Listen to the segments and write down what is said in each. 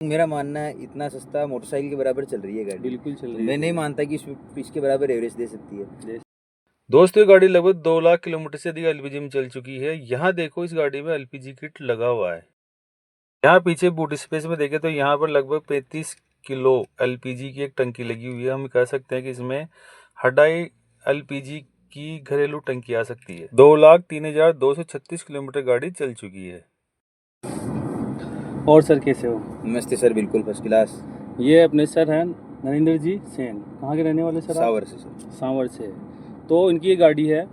मेरा मानना है इतना सस्ता मोटरसाइकिल के बराबर चल रही है गाड़ी। बिल्कुल चल तो रही है। मैं नहीं मानता कि इसके बराबर एवरेज दे सकती है। दोस्तों, ये गाड़ी लगभग 2 लाख किलोमीटर से अधिक एलपीजी में चल चुकी है। यहाँ देखो, इस गाड़ी में एलपीजी किट लगा हुआ है। यहाँ पीछे बूट स्पेस में देखें तो यहाँ पर लगभग 35 किलो एलपीजी की एक टंकी लगी हुई है। हम कह सकते हैं कि इसमें हडाई एलपीजी की घरेलू टंकी आ सकती है। 2,03,236 किलोमीटर गाड़ी चल चुकी है। और सर कैसे हो? नमस्ते सर, बिल्कुल फर्स्ट क्लास। ये अपने सर हैं नरेंद्र जी सेन। कहाँ के रहने वाले सर आप? सावर से सर। सांवर से। तो इनकी ये गाड़ी है।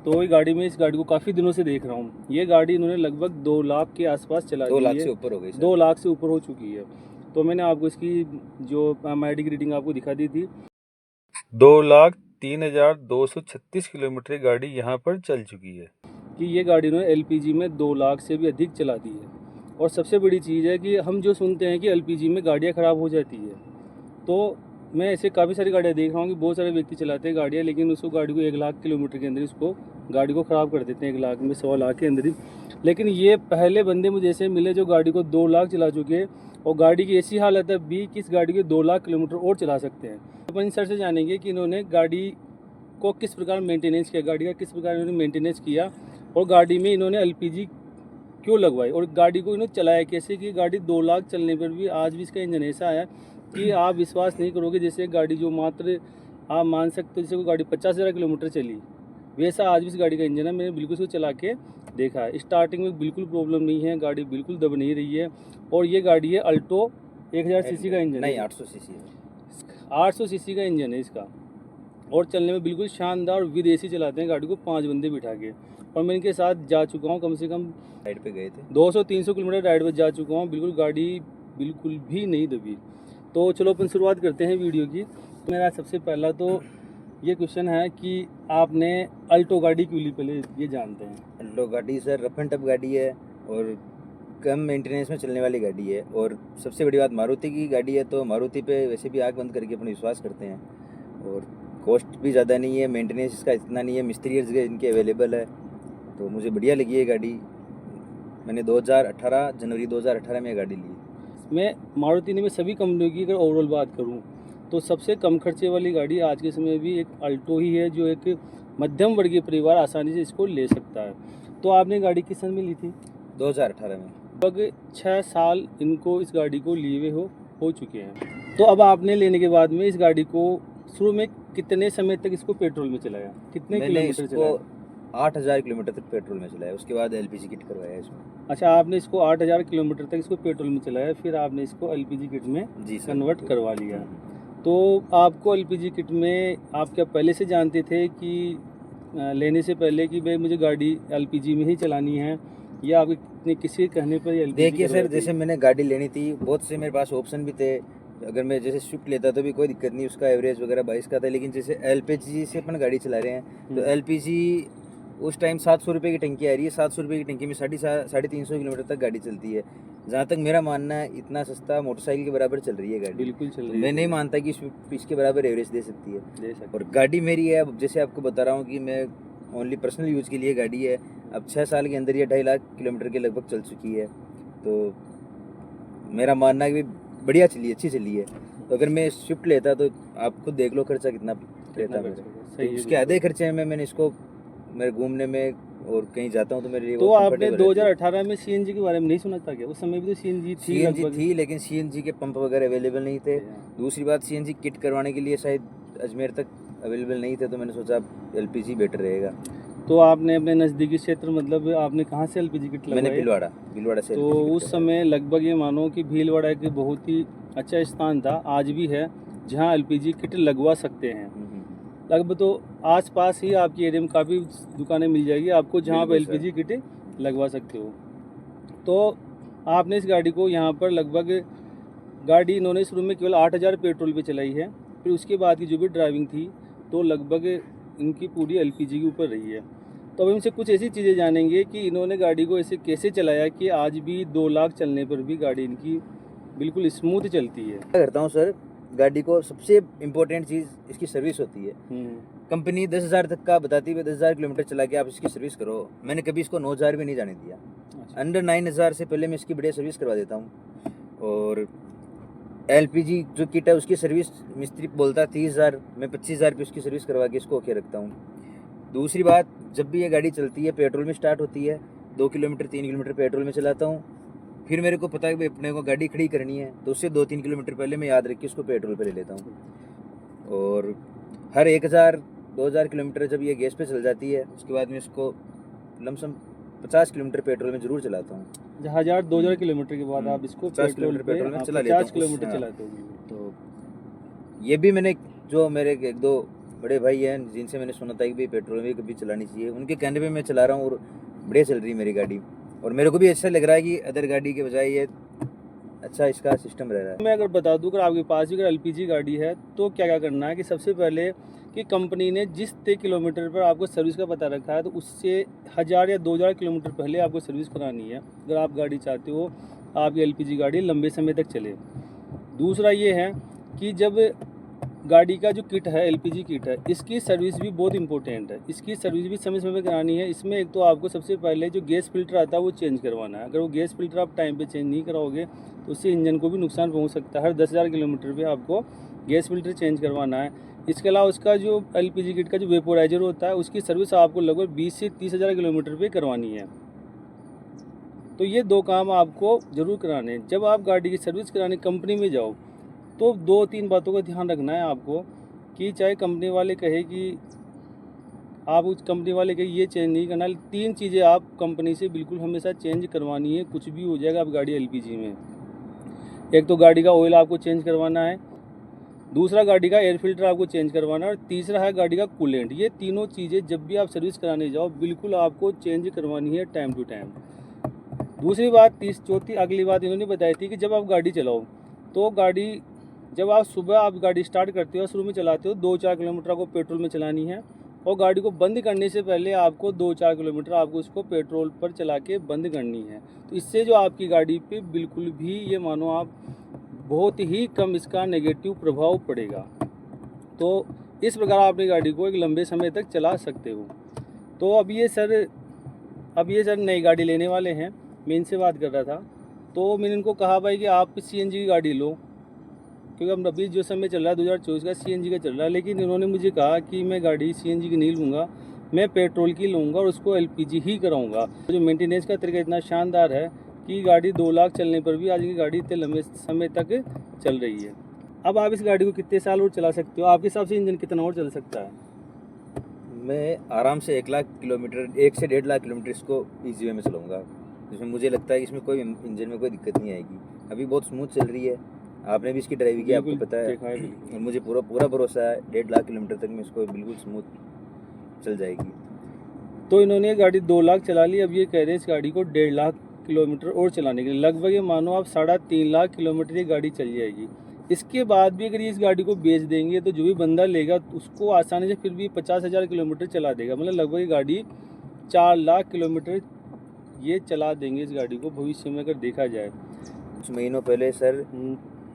तो ये गाड़ी में इस गाड़ी को काफ़ी दिनों से देख रहा हूँ। ये गाड़ी इन्होंने लगभग 2 लाख के आसपास चला दी है। 2 लाख से ऊपर हो गई सर। 2 लाख से ऊपर हो चुकी है। तो मैंने आपको इसकी जो MID की रीडिंग आपको दिखा दी थी। 2,03,236 किलोमीटर गाड़ी यहाँ पर चल चुकी है कि ये गाड़ी इन्होंने LPG में 2 लाख से भी अधिक चला दी है। और सबसे बड़ी चीज़ है कि हम जो सुनते हैं कि LPG में गाड़ियाँ ख़राब हो जाती है, तो मैं ऐसे काफ़ी सारी गाड़ियाँ देख रहा हूँ कि बहुत सारे व्यक्ति चलाते हैं गाड़ियाँ, लेकिन उसको गाड़ी को 1 लाख किलोमीटर के अंदर इसको गाड़ी को ख़राब कर देते हैं, 1 लाख में 1.25 लाख के अंदर ही। लेकिन ये पहले बंदे मुझे ऐसे मिले जो गाड़ी को 2 लाख चला चुके हैं, और गाड़ी की ऐसी हालत है भी कि इस गाड़ी को 2 लाख किलोमीटर और चला सकते हैं। अपन सर से जानेंगे कि इन्होंने गाड़ी को किस प्रकार मेंटेनेंस किया, गाड़ी का किस प्रकार इन्होंने मेंटेनेंस किया, और गाड़ी में इन्होंने LPG क्यों लगवाई, और गाड़ी को इन्होंने चलाया कैसे कि गाड़ी 2 लाख चलने पर भी आज भी इसका इंजन ऐसा है कि आप विश्वास नहीं करोगे। जैसे गाड़ी जो मात्र आप मान सकते हो जैसे कोई गाड़ी 50,000 किलोमीटर चली, वैसा आज भी इस गाड़ी का इंजन है। मैंने बिल्कुल इसको चला के देखा है। स्टार्टिंग में बिल्कुल प्रॉब्लम नहीं है, गाड़ी बिल्कुल दब नहीं रही है। और ये गाड़ी है अल्टो 1000 सीसी का इंजन नहीं, है। 800 सीसी है। 800 सीसी का इंजन है इसका, और चलने में बिल्कुल शानदार। विदेशी चलाते हैं गाड़ी को 5 बंदे बिठा के। और मैं इनके साथ जा चुका हूँ, कम से कम राइड पे गए थे। 200-300 किलोमीटर राइड पर जा चुका हूँ। बिल्कुल गाड़ी बिल्कुल भी नहीं दबी। तो चलो अपन शुरुआत करते हैं वीडियो की। मेरा सबसे पहला तो ये क्वेश्चन है कि आपने अल्टो गाड़ी क्यों ली, पहले ये जानते हैं। अल्टो गाड़ी सर रफ एंड टफ गाड़ी है और कम मेंटेनेंस में चलने वाली गाड़ी है। और सबसे बड़ी बात, मारुति की गाड़ी है, तो मारुति पे वैसे भी आँख बंद करके अपन विश्वास करते हैं। और कॉस्ट भी ज़्यादा नहीं है, मेंटेनेंस इसका इतना नहीं है, मिस्त्री हर जगह इनके अवेलेबल है। तो मुझे बढ़िया लगी ये गाड़ी। मैंने 2018 जनवरी 2018 में ये गाड़ी ली। मैं मारुति ने मैं सभी कंपनियों की अगर ओवरऑल बात करूं तो सबसे कम खर्चे वाली गाड़ी आज के समय भी एक अल्टो ही है, जो एक मध्यम वर्गीय परिवार आसानी से इसको ले सकता है। तो आपने गाड़ी किस सन में ली थी? 2018 में। लगभग 6 साल इनको इस गाड़ी को लिए हुए हो चुके हैं। तो अब आपने लेने के बाद में इस गाड़ी को शुरू में कितने समय तक इसको पेट्रोल में चलाया, कितने मैंने किलोमीटर इसको चलाया? 8000 किलोमीटर तक पेट्रोल में चलाया, उसके बाद LPG किट करवाया इसमें। अच्छा, आपने इसको 8000 किलोमीटर तक इसको पेट्रोल में चलाया, फिर आपने इसको LPG किट में जी सर। कन्वर्ट करवा लिया। तो आपको LPG किट में आप क्या पहले से जानते थे कि लेने से पहले कि भाई मुझे गाड़ी LPG में ही चलानी है, या आपने किसी के कहने पर LPG देखिए सर, करवाई थी? जैसे मैंने गाड़ी लेनी थी, बहुत से मेरे पास ऑप्शन भी थे। अगर मैं जैसे स्विफ्ट लेता तो भी कोई दिक्कत नहीं, उसका एवरेज वगैरह 22 का था। लेकिन जैसे LPG से अपन गाड़ी चला रहे हैं तो LPG उस टाइम 700 रुपये की टंकी आ रही है। 700 रुपये की टंकी में 350 किलोमीटर तक गाड़ी चलती है। जहाँ तक मेरा मानना है इतना सस्ता मोटरसाइकिल के बराबर चल रही है गाड़ी। बिल्कुल चल तो रही मैं है। नहीं मानता कि इसके बराबर एवरेज दे सकती है। दे सकते। और गाड़ी मेरी है, अब जैसे आपको बता रहा हूँ कि मैं ओनली पर्सनल यूज़ के लिए गाड़ी है। अब 6 साल के अंदर ये 2.5 लाख किलोमीटर के लगभग चल चुकी है। तो मेरा मानना है कि बढ़िया चली, अच्छी चली है। तो अगर मैं स्विफ्ट लेता तो आप खुद देख लो खर्चा कितना रहता मेरा। सही तो है, उसके आधे खर्चे में मैंने इसको, मेरे घूमने में और कहीं जाता हूँ तो मेरे लिए तो वो आपने comfortable रहती है। 2018 में CNG के बारे में नहीं सुना था क्या? उस समय भी तो CNG थी CNG लगभग। थी, लेकिन CNG के पंप वगैरह अवेलेबल नहीं थे। दूसरी बात, CNG किट करवाने के लिए शायद अजमेर तक अवेलेबल नहीं थे, तो मैंने सोचा LPG बेटर रहेगा। तो आपने अपने नज़दीकी क्षेत्र, मतलब आपने कहाँ से LPG किट मैंने लगवाई? भीलवाड़ा से तो LPG किट उस करवाई। समय लगभग ये मानो कि भीलवाड़ा एक बहुत ही अच्छा स्थान था, आज भी है, जहाँ LPG किट लगवा सकते हैं। लगभग तो आसपास ही आपकी एरिया में काफ़ी दुकानें मिल जाएगी आपको जहाँ आप बिल्कुल LPG किट लगवा सकते हो। तो आपने इस गाड़ी को यहाँ पर लगभग, गाड़ी इन्होंने शुरू में केवल 8000 पेट्रोल पे चलाई है, फिर उसके बाद की जो भी ड्राइविंग थी तो लगभग इनकी पूरी LPG के ऊपर रही है। तो अब इनसे कुछ ऐसी चीज़ें जानेंगे कि इन्होंने गाड़ी को ऐसे कैसे चलाया कि आज भी 2 लाख चलने पर भी गाड़ी इनकी बिल्कुल स्मूथ चलती है। क्या करता हूँ सर, गाड़ी को सबसे इम्पोर्टेंट चीज़ इसकी सर्विस होती है। कंपनी 10,000 तक का बताती है, 10,000 किलोमीटर चला के आप इसकी सर्विस करो। मैंने कभी इसको 9,000 भी नहीं जाने दिया। अच्छा। अंडर 9,000 से पहले मैं इसकी बढ़िया सर्विस करवा देता हूँ। और एलपीजी जो किट है उसकी सर्विस मिस्त्री बोलता है 30,000, मैं 25,000 रुपये उसकी सर्विस करवा के इसको ओके रखता हूँ। दूसरी बात, जब भी ये गाड़ी चलती है पेट्रोल में स्टार्ट होती है, 2 किलोमीटर 3 किलोमीटर पेट्रोल में चलाता हूँ। फिर मेरे को पता है कि अपने को गाड़ी खड़ी करनी है तो उससे 2-3 किलोमीटर पहले मैं याद रख के उसको पेट्रोल पे ले लेता हूँ। और हर 1,000-2,000 किलोमीटर जब ये गैस पे चल जाती है उसके बाद मैं इसको लमसम 50 किलोमीटर पेट्रोल में ज़रूर चलाता हूँ। 1,000-2,000 किलोमीटर के बाद आप इसको 50 पेट्रोल किलोमीटर पे में चला लेता हूँ। 50 किलोमीटर हाँ। चलाते हो। तो ये भी मैंने जो मेरे 1-2 बड़े भाई हैं जिनसे मैंने सुना था कि भाई पेट्रोल में कभी चलानी चाहिए, उनके कहने पे मैं चला रहा हूँ और बढ़िया चल रही है मेरी गाड़ी। और मेरे को भी अच्छा लग रहा है कि अदर गाड़ी के बजाय ये अच्छा इसका सिस्टम रह रहा है। मैं अगर बता दूं, अगर आपके पास भी अगर एलपीजी गाड़ी है तो क्या क्या करना है कि सबसे पहले कि कंपनी ने जिस तय किलोमीटर पर आपको सर्विस का पता रखा है तो उससे 1,000 या 2,000 किलोमीटर पहले आपको सर्विस करानी है अगर आप गाड़ी चाहते हो आपकी एलपीजी गाड़ी लंबे समय तक चले। दूसरा ये है कि जब गाड़ी का जो किट है एलपीजी किट है इसकी सर्विस भी बहुत इंपॉर्टेंट है, इसकी सर्विस भी समय समय पर करानी है। इसमें एक तो आपको सबसे पहले जो गैस फिल्टर आता है वो चेंज करवाना है। अगर वो गैस फिल्टर आप टाइम पे चेंज नहीं कराओगे तो उससे इंजन को भी नुकसान पहुंच सकता है। हर 10,000 किलोमीटर पे आपको गैस फिल्टर चेंज करवाना है। इसके अलावा उसका जो एलपीजी किट का जो वेपोराइजर होता है उसकी सर्विस आपको लगभग 20 से 30,000 किलोमीटर पे करवानी है। तो ये 2 काम आपको ज़रूर कराने हैं। जब आप गाड़ी की सर्विस कराने कंपनी में जाओ तो 2-3 बातों का ध्यान रखना है आपको कि चाहे कंपनी वाले कहे कि आप उस कंपनी वाले कहे ये चेंज नहीं करना, 3 चीज़ें आप कंपनी से बिल्कुल हमेशा चेंज करवानी है। कुछ भी हो जाएगा आप गाड़ी एलपीजी में, एक तो गाड़ी का ऑयल आपको चेंज करवाना है, दूसरा गाड़ी का एयर फिल्टर आपको चेंज करवाना है और तीसरा है गाड़ी का कूलेंट। ये तीनों चीज़ें जब भी आप सर्विस कराने जाओ बिल्कुल आपको चेंज करवानी है टाइम टू टाइम। दूसरी बात चौथी अगली बात इन्होंने बताई थी कि जब आप गाड़ी चलाओ तो गाड़ी जब आप सुबह आप गाड़ी स्टार्ट करते हो शुरू में चलाते हो 2-4 किलोमीटर आपको पेट्रोल में चलानी है और गाड़ी को बंद करने से पहले आपको 2-4 किलोमीटर आपको इसको पेट्रोल पर चला के बंद करनी है। तो इससे जो आपकी गाड़ी पे बिल्कुल भी ये मानो आप बहुत ही कम इसका नेगेटिव प्रभाव पड़ेगा। तो इस प्रकार आप अपनी गाड़ी को एक लंबे समय तक चला सकते हो। तो अब ये सर नई गाड़ी लेने वाले हैं, मैं इनसे बात कर रहा था तो मैंने इनको कहा भाई कि आप सीएनजी की गाड़ी लो, क्योंकि अब अभी जो समय चल रहा है 2024 का सीएनजी का चल रहा है। लेकिन इन्होंने मुझे कहा कि मैं गाड़ी सीएनजी की नहीं लूँगा, मैं पेट्रोल की लूँगा और उसको एलपीजी ही कराऊँगा। जो मेंटेनेंस का तरीका इतना शानदार है कि गाड़ी 2 लाख चलने पर भी आज की गाड़ी इतने लंबे समय तक चल रही है। अब आप इस गाड़ी को कितने साल और चला सकते हो? आपके हिसाब से इंजन कितना और चल सकता है? मैं आराम से 1 लाख किलोमीटर 1 से 1.5 लाख किलोमीटर इसको ईजी वे में चलाऊँगा, जिसमें मुझे लगता है कि इसमें कोई इंजन में कोई दिक्कत नहीं आएगी। अभी बहुत स्मूथ चल रही है, आपने भी इसकी ड्राइव की, आपको पता है। और मुझे पूरा भरोसा है 1.5 लाख किलोमीटर तक में इसको बिल्कुल स्मूथ चल जाएगी। तो इन्होंने ये गाड़ी 2 लाख चला ली, अब ये कह रहे हैं इस गाड़ी को 1.5 लाख किलोमीटर और चलाने के लिए। लगभग ये मानो आप 3.5 लाख किलोमीटर ये गाड़ी चल जाएगी। इसके बाद भी अगर ये इस गाड़ी को बेच देंगे तो जो भी बंदा लेगा उसको आसानी से फिर भी 50,000 किलोमीटर चला देगा। मतलब लगभग ये गाड़ी 4 लाख किलोमीटर ये चला देंगे इस गाड़ी को भविष्य में अगर देखा जाए। कुछ महीनों पहले सर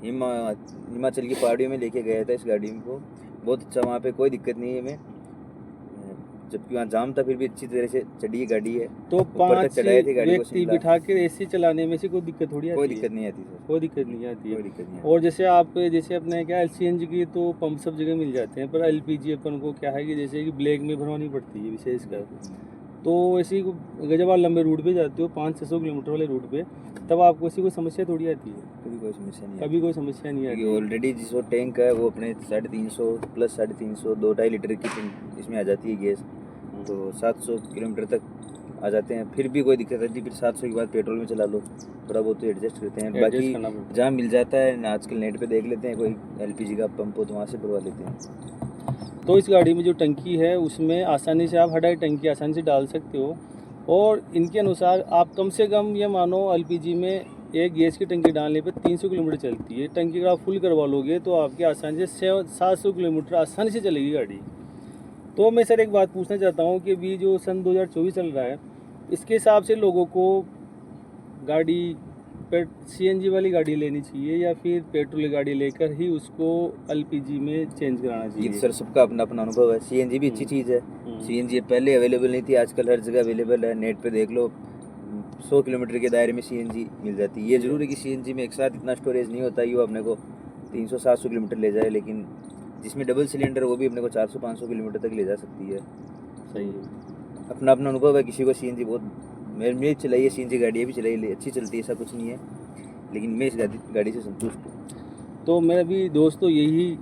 हिमाचल की पहाड़ियों में लेके गया था इस गाड़ी को, बहुत अच्छा, वहाँ पे कोई दिक्कत नहीं है हमें, जबकि वहाँ जाम था फिर भी अच्छी तरह से चढ़ी गाड़ी है। तो 5 चढ़ाए थे गाड़ी को, व्यक्ति बिठा के एसी चलाने में से कोई दिक्कत थोड़ी आती है? कोई दिक्कत नहीं आती सर, कोई दिक्कत नहीं आती है। कोई दिक्कत नहीं। और जैसे अपने क्या सीएनजी की तो पंप सब जगह मिल जाते हैं, पर एलपीजी अपन को क्या है कि जैसे कि ब्लैक में भरवानी पड़ती है विशेषकर। तो ऐसे ही अगर जब आप लंबे रूट पे जाते हो 500-600 किलोमीटर वाले रूट पे, तब आपको ऐसी कोई समस्या थोड़ी आती है? कभी कोई समस्या नहीं, कभी कोई समस्या नहीं आती। ऑलरेडी जिस टैंक है वो अपने 350 प्लस 350 2-2.5 लीटर की इसमें आ जाती है गैस, तो 700 किलोमीटर तक आ जाते हैं, फिर भी कोई दिक्कत आती है। फिर 700 के बाद पेट्रोल में चला लो, थोड़ा बहुत तो एडजस्ट करते हैं। बाकी जहाँ मिल जाता है आजकल नेट पे देख लेते हैं, कोई एलपीजी का पंप हो तो वहाँ से भरवा लेते हैं। तो इस गाड़ी में जो टंकी है उसमें आसानी से आप 2.5 टंकी आसानी से डाल सकते हो। और इनके अनुसार आप कम से कम ये मानो एलपीजी में एक गैस की टंकी डालने पे 300 किलोमीटर चलती है। टंकी अगर आप फुल करवा लोगे तो आपके आसानी से 700 किलोमीटर आसानी से चलेगी गाड़ी। तो मैं सर एक बात पूछना चाहता हूँ कि अभी जो सन 2024 चल रहा है इसके हिसाब से लोगों को गाड़ी सीएनजी वाली गाड़ी लेनी चाहिए या फिर पेट्रोल गाड़ी लेकर ही उसको एलपीजी में चेंज कराना चाहिए? ये सर सबका अपना अपना अनुभव है। सीएनजी भी अच्छी चीज़ है, सीएनजी पहले अवेलेबल नहीं थी, आजकल हर जगह अवेलेबल है। नेट पे देख लो, 100 किलोमीटर के दायरे में सीएनजी मिल जाती है। ये ज़रूर है कि सीएनजी में एक साथ इतना स्टोरेज नहीं होता, ये अपने को 300-700 किलोमीटर ले जाए, लेकिन जिसमें डबल सिलेंडर वो भी अपने को 400-500 किलोमीटर तक ले जा सकती है। सही है। अपना अपना अनुभव है, किसी को सीएनजी बहुत, मैंने चलाई है सीएनजी गाड़ी, भी चलाई, अच्छी चलती है, ऐसा कुछ नहीं है, लेकिन मैं इस गाड़ी से संतुष्ट हूँ। तो मेरा भी दोस्तों यही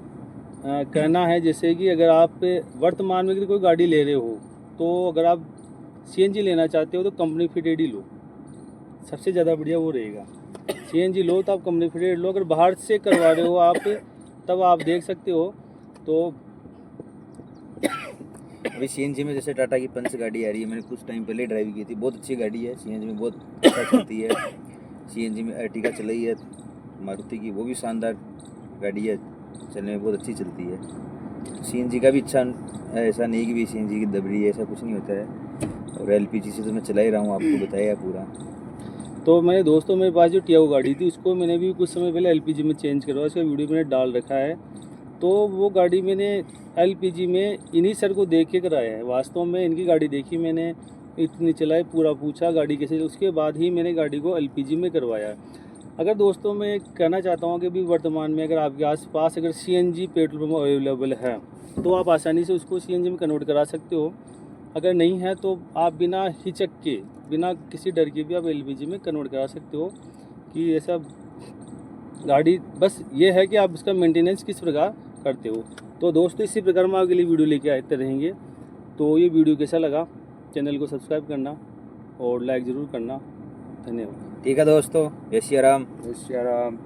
कहना है, जैसे कि अगर आप वर्तमान में कोई गाड़ी ले रहे हो, तो अगर आप सीएनजी लेना चाहते हो तो कंपनी फिटेड ही लो, सबसे ज़्यादा बढ़िया वो रहेगा। सीएनजी लो तो आप कंपनी फिटेड लो। अगर बाहर से करवा रहे हो आप, तब आप देख सकते हो। तो अभी सीएनजी में जैसे टाटा की पंच गाड़ी आ रही है, मैंने कुछ टाइम पहले ड्राइव की थी, बहुत अच्छी गाड़ी है, सीएनजी में बहुत अच्छा चलती है। सीएनजी में अर्टिगा चलाई है मारुति की, वो भी शानदार गाड़ी है, चलने में बहुत अच्छी चलती है। सीएनजी का भी अच्छा है, ऐसा नहीं कि भी सीएनजी की दबड़ी है, ऐसा कुछ नहीं होता है। और एलपीजी से तो मैं चला ही रहा हूँ, आपको बताया पूरा। तो मैंने दोस्तों, मेरे पास जो टियागो गाड़ी थी उसको मैंने भी कुछ समय पहले एलपीजी में चेंज करवाया, उसका वीडियो मैंने डाल रखा है। तो वो गाड़ी मैंने एलपीजी में इन्हीं सर को देख के कराया है। वास्तव में इनकी गाड़ी देखी मैंने, इतनी चलाई, पूरा पूछा गाड़ी कैसे, उसके बाद ही मैंने गाड़ी को एलपीजी में करवाया। अगर दोस्तों मैं कहना चाहता हूँ कि अभी वर्तमान में अगर आपके आसपास अगर सीएनजी पेट्रोल पंप अवेलेबल है तो आप आसानी से उसको सीएनजी में कन्वर्ट करा सकते हो। अगर नहीं है तो आप बिना हिचक के, बिना किसी डर के भी आप एलपीजी में कन्वर्ट करा सकते हो। कि ऐसा गाड़ी बस ये है कि आप इसका मेंटेनेंस किस प्रकार करते हो। तो दोस्तों इसी प्रकार हम आपके लिए वीडियो लेके आते रहेंगे। तो ये वीडियो कैसा लगा, चैनल को सब्सक्राइब करना और लाइक ज़रूर करना। धन्यवाद। ठीक है दोस्तों, जय सिया राम। जय सिया राम।